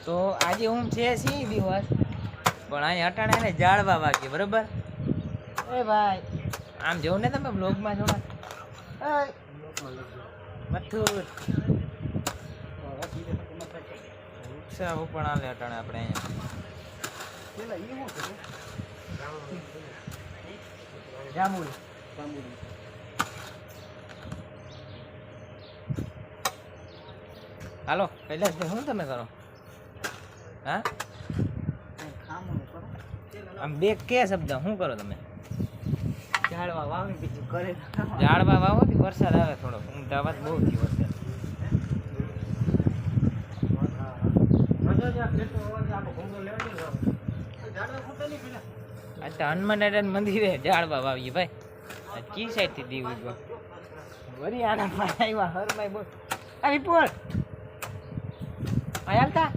તો આજે હું છે સી દિવસ પણ અહીં અટાણે એને જાળવા વાગી બરોબર એ ભાઈ આમ જોઉં ને તમે બ્લોગમાં જોવા મથુર વૃક્ષા પણ આલે અટાણે આપણે અહીંયા જાંબુડી હાલો કૈલાસભાઈ શું તમે કરો હા આમ બે કે શબ્દ શું કરો તમે ઝાડવા વાવી બીજું કરે ઝાડવા વાવો થી વરસાદ આવે થોડો અમદાવાદ બહુ થી વરસાદ અચ્છા હનુમાન દાદા મંદિરે ઝાડવા વાવીએ ભાઈ કી સાઈડ થી દીવ વરી આના આવ્યા હરમાઈ બોલ આ વિપુલ આયાલતા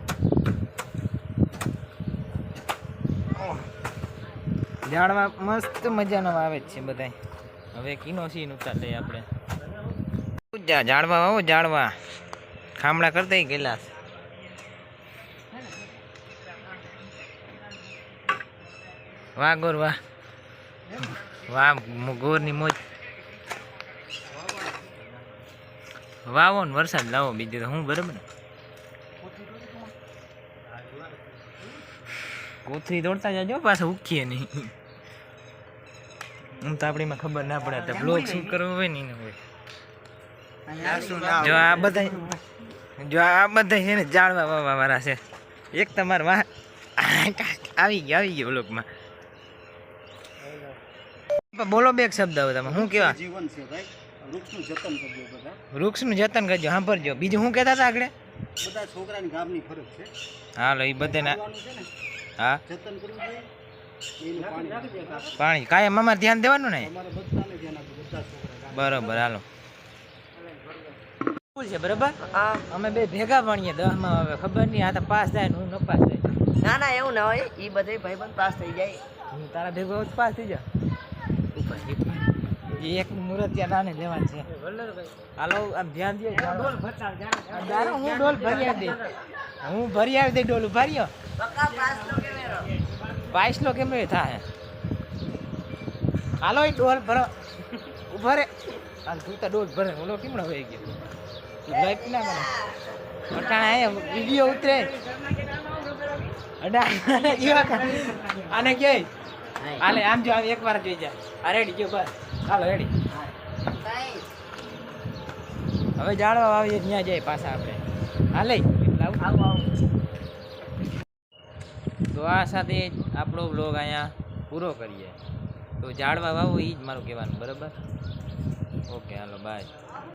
ઝાડવા મસ્ત મજાનો આવે છે બધા હવે કીનો સીન ઉતારતા આપણે ઝાડવા વાવો ઝાડવા ખામડા કરતા ગેલા વાહ ગોર વાહ વાહ ગોરની મોજ વાવો ને વરસાદ લાવો બીજું તો હું બરાબર ને કોથળી દોડતા જાજો પાછા ઉખીએ નહીં હું તો આપણીમાં ખબર ના પડે તો બ્લોગ શું કરવો હોય ને હોય જો આ બધા છે ને જાળવા વાવા વાળા છે એક તમારે વાહ આવી ગયો બ્લોગમાં બોલો બે શબ્દ હવે તમે શું કેવા જીવન છે ભાઈ વૃક્ષનું જતન કરજો બધા વૃક્ષનું જતન કરજો સાંભળજો બીજું શું કહેતા હતા આગળ બધા છોકરાની ગામની ફરજ છે હાલો એ બધે હા જતન કરવું જોઈએ એનું પાણી કાયમ અમારે ધ્યાન દેવાનું ને અમારે બધાને ધ્યાન આપવું બધા છોકરા બરોબર હાલો છે બરોબર અમે બે ભેગા ભણીએ 10 માં હવે ખબર નહીં આ તો પાસ થાય ને હું ન પાસ થાય ના ના એવું ના હોય એ બધે ભાઈબંધ પાસ થઈ જાય હું તારા ભેગો પાસ થઈ જા એક મુહૂર્ત ત્યાં નાને લેવાનું છે હાલો આમ ધ્યાન દે હું ડોલ ભરી આવી દે હું ભરી આવી દે ડોલ ભર્યો પાછલો કેમ થાય હાલો એ ડોલ ભરો ઉભા રે હાલ તું તો ડોલ ભરે ઓલો કેમનો હોય ગયો લાઈટ ના કરે અટાણે અહીંયા વિડીયો ઉતરે આને કે હાલે આમ જો એક વાર જોઈ જાય આ રેડી જો બસ હાલો રેડી હવે જાળવા વાવીએ ત્યાં જાય પાછા આપણે હાલે તો આ સાથે આપણો બ્લોગ અહીંયા પૂરો કરીએ તો જાળવા વાવો એ જ મારું કહેવાનું બરાબર ઓકે હાલો બાય